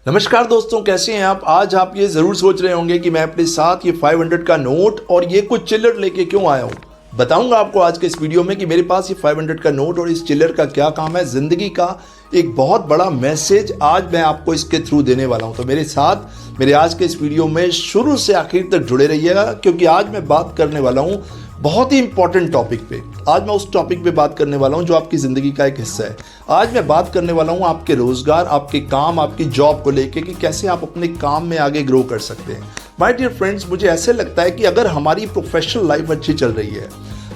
नमस्कार दोस्तों, कैसे हैं आप। आज आप ये ज़रूर सोच रहे होंगे कि मैं अपने साथ ये 500 का नोट और ये कुछ चिल्लर लेके क्यों आया हूँ। बताऊंगा आपको आज के इस वीडियो में कि मेरे पास ये 500 का नोट और इस चिल्लर का क्या काम है। ज़िंदगी का एक बहुत बड़ा मैसेज आज मैं आपको इसके थ्रू देने वाला हूँ। तो मेरे साथ मेरे आज के इस वीडियो में शुरू से आखिर तक जुड़े रहिएगा, क्योंकि आज मैं बात करने वाला हूँ बहुत ही इंपॉर्टेंट टॉपिक पे। आज मैं उस टॉपिक पे बात करने वाला हूँ जो आपकी ज़िंदगी का एक हिस्सा है। आज मैं बात करने वाला हूँ आपके रोज़गार, आपके काम, आपकी जॉब को लेके कि कैसे आप अपने काम में आगे ग्रो कर सकते हैं। माय डियर फ्रेंड्स, मुझे ऐसे लगता है कि अगर हमारी प्रोफेशनल लाइफ अच्छी चल रही है,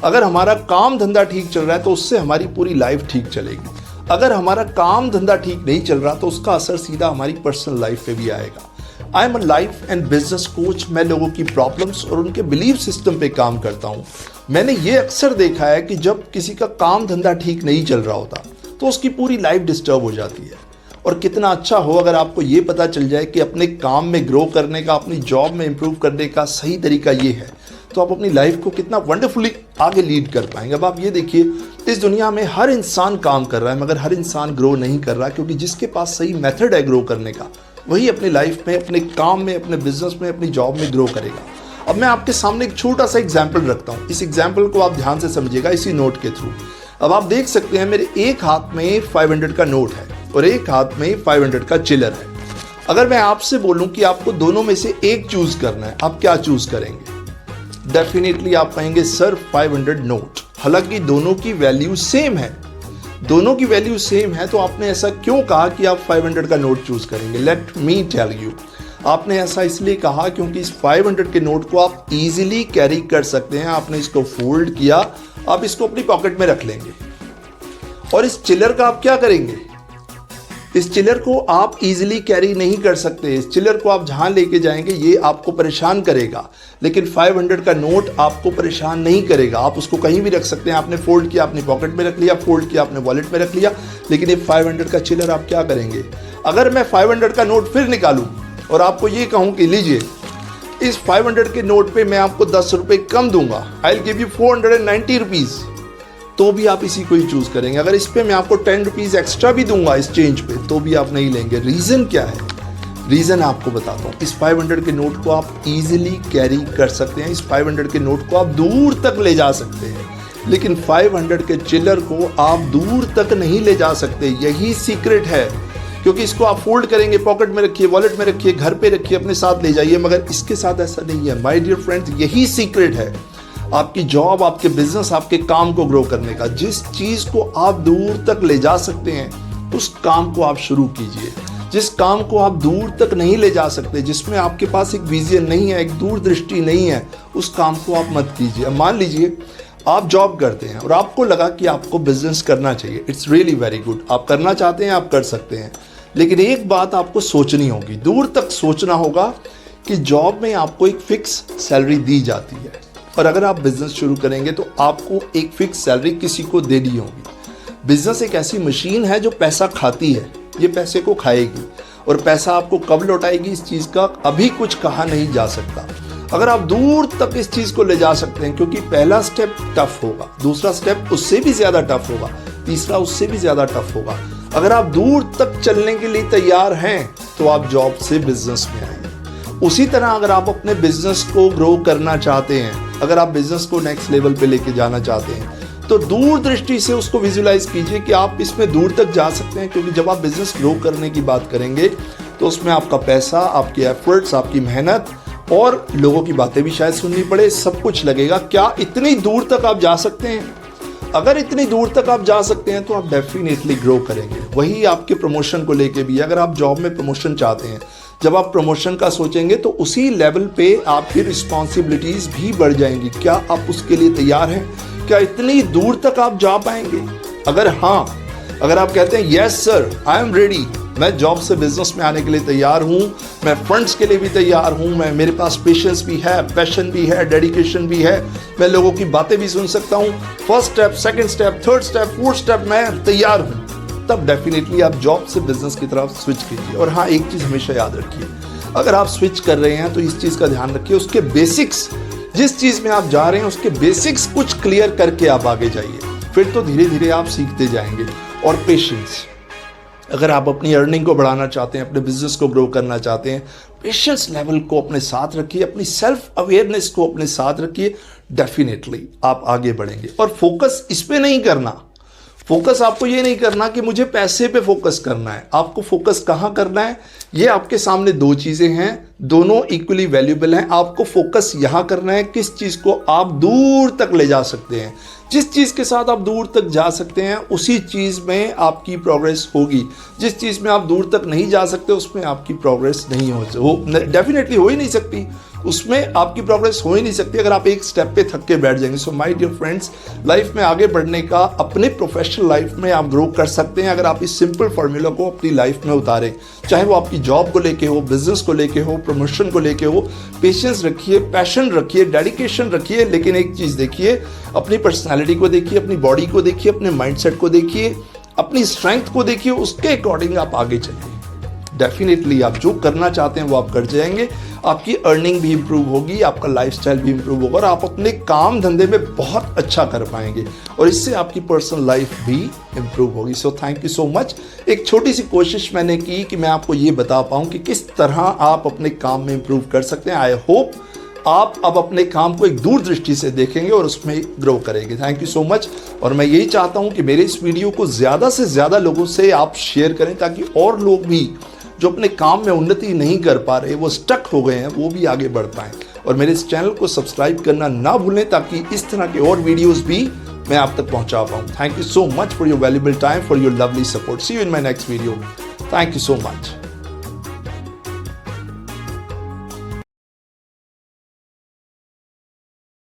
अगर हमारा काम धंधा ठीक चल रहा है, तो उससे हमारी पूरी लाइफ ठीक चलेगी। अगर हमारा काम धंधा ठीक नहीं चल रहा तो उसका असर सीधा हमारी पर्सनल लाइफ पे भी आएगा। I am a life and business coach. मैं लोगों की प्रॉब्लम्स और उनके बिलीफ सिस्टम पे काम करता हूँ। मैंने ये अक्सर देखा है कि जब किसी का काम धंधा ठीक नहीं चल रहा होता तो उसकी पूरी लाइफ डिस्टर्ब हो जाती है। और कितना अच्छा हो अगर आपको ये पता चल जाए कि अपने काम में ग्रो करने का, अपनी जॉब में इम्प्रूव करने का सही तरीका ये है, तो आप अपनी लाइफ को कितना वंडरफुली आगे लीड कर पाएंगे। अब आप ये देखिए, इस दुनिया में हर इंसान काम कर रहा है, मगर हर इंसान ग्रो नहीं कर रहा, क्योंकि जिसके पास सही मेथड है ग्रो करने का, वही अपनी लाइफ में, अपने काम में, अपने बिजनेस में, अपनी जॉब में ग्रो करेगा। अब मैं आपके सामने एक छोटा सा एग्जाम्पल रखता हूँ। इस एग्जाम्पल को आप ध्यान से समझिएगा इसी नोट के थ्रू। अब आप देख सकते हैं मेरे एक हाथ में 500 का नोट है और एक हाथ में 500 का चिल्लर है। अगर मैं आपसे बोलूं कि आपको दोनों में से एक चूज करना है, आप क्या चूज करेंगे? डेफिनेटली आप कहेंगे सर 500 नोट। हालांकि दोनों की वैल्यू सेम है, दोनों की वैल्यू सेम है, तो आपने ऐसा क्यों कहा कि आप 500 का नोट चूज करेंगे? Let me tell you. आपने ऐसा इसलिए कहा क्योंकि इस 500 के नोट को आप इजीली कैरी कर सकते हैं। आपने इसको फोल्ड किया, आप इसको अपनी पॉकेट में रख लेंगे। और इस चिल्लर का आप क्या करेंगे? इस चिल्लर को आप इजीली कैरी नहीं कर सकते। इस चिल्लर को आप जहां लेके जाएंगे ये आपको परेशान करेगा, लेकिन 500 का नोट आपको परेशान नहीं करेगा। आप उसको कहीं भी रख सकते हैं। आपने फोल्ड किया, अपनी पॉकेट में रख लिया, फोल्ड किया, अपने वॉलेट में रख लिया, लेकिन ये 500 का चिल्लर आप क्या करेंगे? अगर मैं 500 का नोट फिर निकालूं और आपको ये कहूं कि लीजिए, इस 500 के नोट पे मैं आपको 10 रुपये कम दूंगा, I will give you 490 rupees, तो भी आप इसी को ही चूज करेंगे। अगर इस पे मैं आपको 10 रुपीज़ एक्स्ट्रा भी दूंगा इस चेंज पे, तो भी आप नहीं लेंगे। रीज़न क्या है? रीज़न आपको बताता हूँ। इस 500 के नोट को आप इजीली कैरी कर सकते हैं, इस 500 के नोट को आप दूर तक ले जा सकते हैं, लेकिन 500 के चिल्लर को आप दूर तक नहीं ले जा सकते। यही सीक्रेट है, क्योंकि इसको आप फोल्ड करेंगे, पॉकेट में रखिए, वॉलेट में रखिए, घर पे रखिए, अपने साथ ले जाइए, मगर इसके साथ ऐसा नहीं है। माय डियर फ्रेंड्स, यही सीक्रेट है आपकी जॉब, आपके बिजनेस, आपके काम को ग्रो करने का। जिस चीज़ को आप दूर तक ले जा सकते हैं उस काम को आप शुरू कीजिए। जिस काम को आप दूर तक नहीं ले जा सकते, जिसमें आपके पास एक विजन नहीं है, एक दूरदृष्टि नहीं है, उस काम को आप मत कीजिए। मान लीजिए आप जॉब करते हैं और आपको लगा कि आपको बिजनेस करना चाहिए। इट्स रियली वेरी गुड, आप करना चाहते हैं, आप कर सकते हैं, लेकिन एक बात आपको सोचनी होगी, दूर तक सोचना होगा कि जॉब में आपको एक फिक्स सैलरी दी जाती है, और अगर आप बिजनेस शुरू करेंगे तो आपको एक फिक्स सैलरी किसी को देनी होगी। बिजनेस एक ऐसी मशीन है जो पैसा खाती है, ये पैसे को खाएगी, और पैसा आपको कब लौटाएगी इस चीज़ का अभी कुछ कहा नहीं जा सकता। अगर आप दूर तक इस चीज़ को ले जा सकते हैं, क्योंकि पहला स्टेप टफ होगा, दूसरा स्टेप उससे भी ज़्यादा टफ होगा, तीसरा उससे भी ज़्यादा टफ होगा। अगर आप दूर तक चलने के लिए तैयार हैं तो आप जॉब से बिजनेस में आइए। उसी तरह अगर आप अपने बिजनेस को ग्रो करना चाहते हैं, अगर आप बिजनेस को नेक्स्ट लेवल पे लेके जाना चाहते हैं, तो दूर दृष्टि से उसको विजुलाइज कीजिए कि आप इसमें दूर तक जा सकते हैं। क्योंकि जब आप बिजनेस ग्रो करने की बात करेंगे तो उसमें आपका पैसा, आपके एफर्ट्स, आपकी मेहनत और लोगों की बातें भी शायद सुननी पड़े, सब कुछ लगेगा। क्या इतनी दूर तक आप जा सकते हैं? अगर इतनी दूर तक आप जा सकते हैं तो आप डेफिनेटली ग्रो करेंगे। वही आपके प्रमोशन को लेके भी, अगर आप जॉब में प्रमोशन चाहते हैं, जब आप प्रमोशन का सोचेंगे तो उसी लेवल पे आपकी रिस्पॉन्सिबिलिटीज भी बढ़ जाएंगी। क्या आप उसके लिए तैयार हैं? क्या इतनी दूर तक आप जा पाएंगे? अगर हाँ, अगर आप कहते हैं yes sir I am ready, मैं जॉब से बिजनेस में आने के लिए तैयार हूँ, मैं फंड्स के लिए भी तैयार हूँ, मेरे पास पेशेंस भी है, पैशन भी है, डेडिकेशन भी है, मैं लोगों की बातें भी सुन सकता हूँ, first step, second step, third step, fourth step, मैं तैयार हूँ, तब डेफिनेटली आप जॉब से बिजनेस की तरफ स्विच कीजिए। और हाँ, एक चीज़ हमेशा याद रखिए, अगर आप स्विच कर रहे हैं तो इस चीज़ का ध्यान रखिए, उसके बेसिक्स, जिस चीज़ में आप जा रहे हैं उसके बेसिक्स कुछ क्लियर करके आप आगे जाइए, फिर तो धीरे धीरे आप सीखते जाएंगे। और पेशेंस, अगर आप अपनी अर्निंग को बढ़ाना चाहते हैं, अपने बिजनेस को ग्रो करना चाहते हैं, पेशेंस लेवल को अपने साथ रखिए, अपनी सेल्फ अवेयरनेस को अपने साथ रखिए, डेफिनेटली आप आगे बढ़ेंगे। और फोकस इस पे नहीं करना, फोकस आपको ये नहीं करना कि मुझे पैसे पे फोकस करना है। आपको फोकस कहाँ करना है, ये आपके सामने दो चीज़ें हैं, दोनों इक्वली वैल्यूएबल हैं। आपको फोकस यहाँ करना है किस चीज़ को आप दूर तक ले जा सकते हैं। जिस चीज़ के साथ आप दूर तक जा सकते हैं उसी चीज़ में आपकी प्रोग्रेस होगी। जिस चीज़ में आप दूर तक नहीं जा सकते उसमें आपकी प्रोग्रेस नहीं हो डेफिनेटली हो ही नहीं सकती, उसमें आपकी प्रोग्रेस हो ही नहीं सकती अगर आप एक स्टेप पे थक के बैठ जाएंगे। So my dear friends, life में आगे बढ़ने का, अपने प्रोफेशनल लाइफ में आप ग्रो कर सकते हैं अगर आप इस सिंपल फार्मूला को अपनी लाइफ में उतारें। चाहे वो आपकी जॉब को लेके हो, बिजनेस को लेके हो, प्रमोशन को लेके हो, पेशेंस रखिए, पैशन रखिए, डेडिकेशन रखिए, लेकिन एक चीज़ देखिए, अपनी पर्सनैलिटी को देखिए, अपनी बॉडी को देखिए, अपने माइंडसेट को देखिए, अपनी स्ट्रेंथ को देखिए, उसके अकॉर्डिंग आप आगे चलिए। डेफिनेटली आप जो करना चाहते हैं वो आप कर जाएंगे, आपकी अर्निंग भी इंप्रूव होगी, आपका लाइफस्टाइल भी इंप्रूव होगा और आप अपने काम धंधे में बहुत अच्छा कर पाएंगे और इससे आपकी पर्सनल लाइफ भी इंप्रूव होगी। So thank you so much. एक छोटी सी कोशिश मैंने की कि मैं आपको ये बता पाऊँ कि किस तरह आप अपने काम में इंप्रूव कर सकते हैं। आई होप आप अब अपने काम को एक दूरदृष्टि से देखेंगे और उसमें ग्रो करेंगे। Thank you so much. और मैं यही चाहता हूँ कि मेरे इस वीडियो को ज़्यादा से ज़्यादा लोगों से आप शेयर करें ताकि और लोग भी जो अपने काम में उन्नति नहीं कर पा रहे, वो स्टक हो गए हैं, वो भी आगे बढ़ पाएँ। और मेरे इस चैनल को सब्सक्राइब करना ना भूलें ताकि इस तरह के और वीडियोस भी मैं आप तक पहुंचा पाऊँ। Thank you so much for your valuable time, for your lovely support. See you in my next video. Thank you so much.